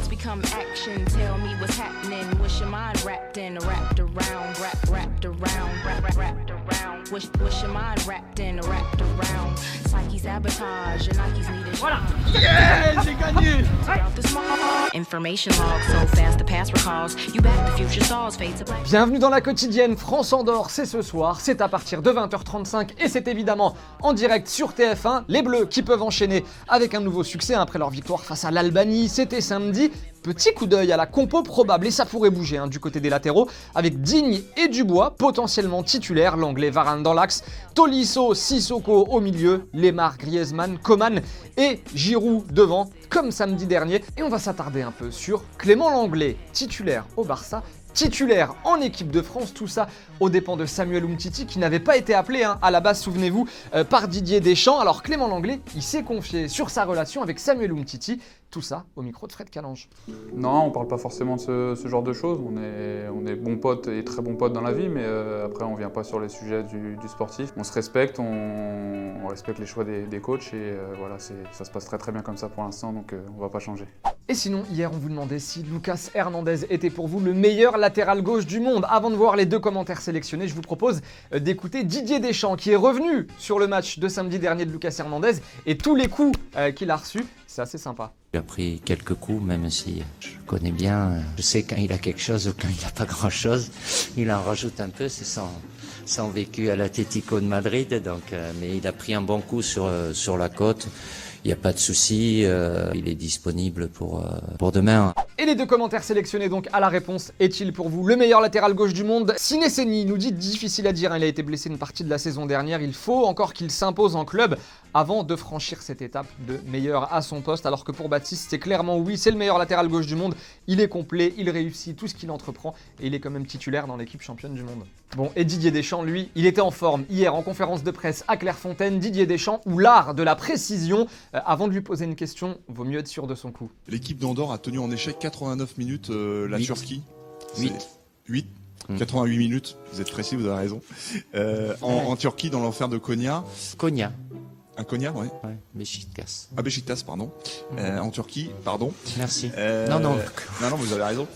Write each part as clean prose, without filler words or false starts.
Words become action, tell me what's happening. Wish your mind wrapped wrapped around, wrapped around, wrapped around. Wish your mind wrapped around. Psyche sabotage, and Nike's needed. Voilà. Yeah, j'ai gagné. Information log so fast the past recalls. You back the future stars fade to black. Bienvenue dans la quotidienne France-Andorre, c'est ce soir, c'est à partir de 20h35 et c'est évidemment en direct sur TF1. Les Bleus qui peuvent enchaîner avec un nouveau succès après leur victoire face à l'Albanie, c'était samedi. Petit coup d'œil à la compo probable et ça pourrait bouger du côté des latéraux avec Digne et Dubois potentiellement titulaires, l'anglais Varane dans l'axe, Tolisso, Sissoko au milieu, Lemar, Griezmann, Coman et Giroud devant comme samedi dernier. Et on va s'attarder un peu sur Clément Lenglet, titulaire au Barça, titulaire en équipe de France, tout ça aux dépens de Samuel Umtiti qui n'avait pas été appelé à la base, souvenez-vous, par Didier Deschamps. Alors Clément Lenglet, il s'est confié sur sa relation avec Samuel Umtiti, tout ça au micro de Fred Calange. Non, on parle pas forcément de ce genre de choses, on est bons potes et très bons potes dans la vie, mais après on vient pas sur les sujets du sportif. On se respecte, on respecte les choix des coachs et voilà, ça se passe très très bien comme ça pour l'instant, donc on va pas changer. Et sinon, hier on vous demandait si Lucas Hernandez était pour vous le meilleur latéral gauche du monde. Avant de voir les deux commentaires sélectionnés, je vous propose d'écouter Didier Deschamps qui est revenu sur le match de samedi dernier de Lucas Hernandez et tous les coups qu'il a reçus, c'est assez sympa. Il a pris quelques coups, même si je connais bien, je sais quand il a quelque chose ou quand il n'a pas grand-chose. Il en rajoute un peu, c'est son vécu à l'Atlético de Madrid, donc, mais il a pris un bon coup sur la côte. Il n'y a pas de souci, il est disponible pour demain. Et les deux commentaires sélectionnés donc à la réponse, est-il pour vous le meilleur latéral gauche du monde? Sineseni nous dit difficile à dire, il a été blessé une partie de la saison dernière, il faut encore qu'il s'impose en club avant de franchir cette étape de meilleur à son poste, alors que pour Baptiste c'est clairement oui, c'est le meilleur latéral gauche du monde, il est complet, il réussit tout ce qu'il entreprend et il est quand même titulaire dans l'équipe championne du monde. Bon, et Didier Deschamps, lui, il était en forme hier en conférence de presse à Clairefontaine. Didier Deschamps, ou l'art de la précision, avant de lui poser une question, vaut mieux être sûr de son coup. L'équipe d'Andorre a tenu en échec 89 minutes la 8. Turquie. 8. 88 minutes, vous êtes précis, vous avez raison. En Turquie, dans l'enfer de Konya. Konya. Un Konya, ouais. Ouais, Beşiktaş. Ah, Beşiktaş, pardon. En Turquie, pardon. Merci. Non, vous avez raison.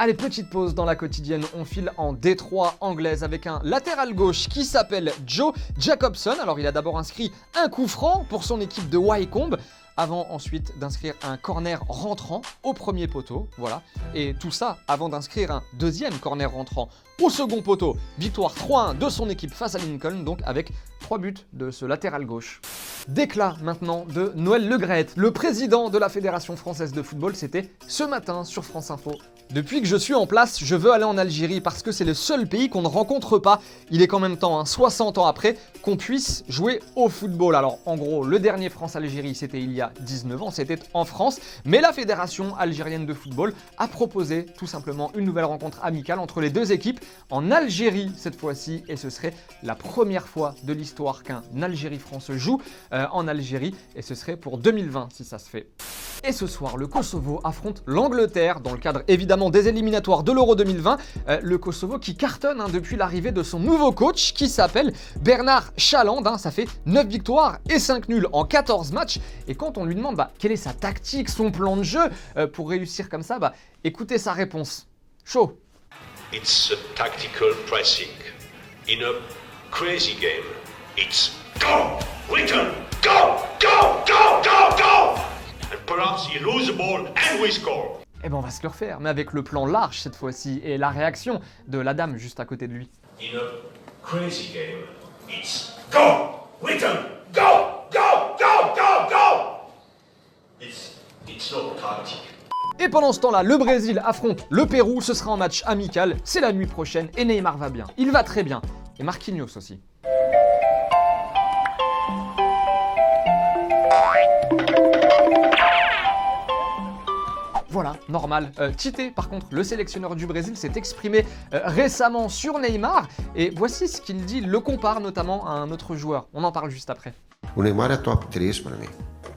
Allez, petite pause dans la quotidienne, on file en Détroit anglaise avec un latéral gauche qui s'appelle Joe Jacobson. Alors il a d'abord inscrit un coup franc pour son équipe de Wycombe, avant ensuite d'inscrire un corner rentrant au premier poteau, voilà. Et tout ça avant d'inscrire un deuxième corner rentrant au second poteau. Victoire 3-1 de son équipe face à Lincoln, donc avec 3 buts de ce latéral gauche. Déclat maintenant de Noël Le Graët, le président de la Fédération Française de Football, c'était ce matin sur France Info. Depuis que je suis en place, je veux aller en Algérie parce que c'est le seul pays qu'on ne rencontre pas. Il est qu'en même temps, 60 ans après, qu'on puisse jouer au football. Alors en gros, le dernier France-Algérie, c'était il y a 19 ans, c'était en France. Mais la Fédération algérienne de football a proposé tout simplement une nouvelle rencontre amicale entre les deux équipes en Algérie cette fois-ci. Et ce serait la première fois de l'histoire qu'un Algérie-France joue en Algérie. Et ce serait pour 2020 si ça se fait. Et ce soir, le Kosovo affronte l'Angleterre dans le cadre évidemment des éliminatoires de l'Euro 2020. Le Kosovo qui cartonne depuis l'arrivée de son nouveau coach qui s'appelle Bernard Chaland. Ça fait 9 victoires et 5 nuls en 14 matchs. Et quand on lui demande quelle est sa tactique, son plan de jeu pour réussir comme ça, écoutez sa réponse. Chaud. It's a tactical pressing. In a crazy game, it's go, return, go, go, go, go, go! And perhaps you lose the ball and we score. Eh ben on va se le refaire, mais avec le plan large cette fois-ci et la réaction de la dame juste à côté de lui. In a crazy game, it's go, return, go, go, go, go, go! It's not tactic. Et pendant ce temps-là, le Brésil affronte le Pérou, ce sera en match amical, c'est la nuit prochaine et Neymar va bien. Il va très bien. Et Marquinhos aussi. Voilà, normal. Tite, par contre, le sélectionneur du Brésil, s'est exprimé récemment sur Neymar. Et voici ce qu'il dit, il le compare notamment à un autre joueur. On en parle juste après. O Neymar é top 3 para mim.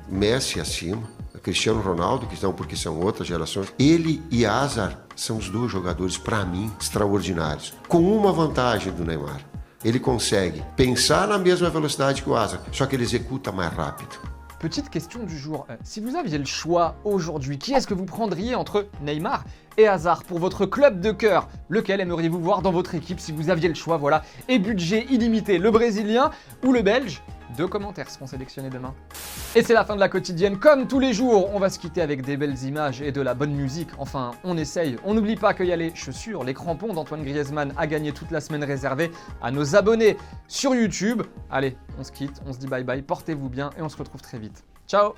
Messi acima, Cristiano Ronaldo, que não porque são outras gerações. Ele e Hazard são os dois jogadores, para mim, extraordinários. Com uma vantagem do Neymar. Ele consegue pensar na mesma velocidade que o Hazard, só que ele executa mais rápido. Petite question du jour, si vous aviez le choix aujourd'hui, qui est-ce que vous prendriez entre Neymar et Hazard pour votre club de cœur? Lequel aimeriez-vous voir dans votre équipe si vous aviez le choix, voilà. Et budget illimité, le Brésilien ou le Belge? 2 commentaires seront sélectionnés demain. Et c'est la fin de la quotidienne. Comme tous les jours, on va se quitter avec des belles images et de la bonne musique. Enfin, on essaye. On n'oublie pas qu'il y a les chaussures, les crampons d'Antoine Griezmann à gagner toute la semaine réservée à nos abonnés sur YouTube. Allez, on se quitte, on se dit bye bye, portez-vous bien et on se retrouve très vite. Ciao!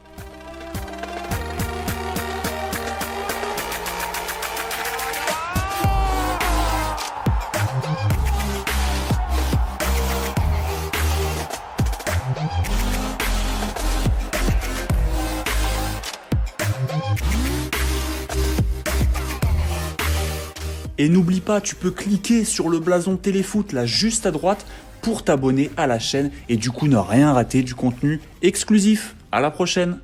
Et n'oublie pas, tu peux cliquer sur le blason Téléfoot là juste à droite pour t'abonner à la chaîne et du coup ne rien rater du contenu exclusif. À la prochaine!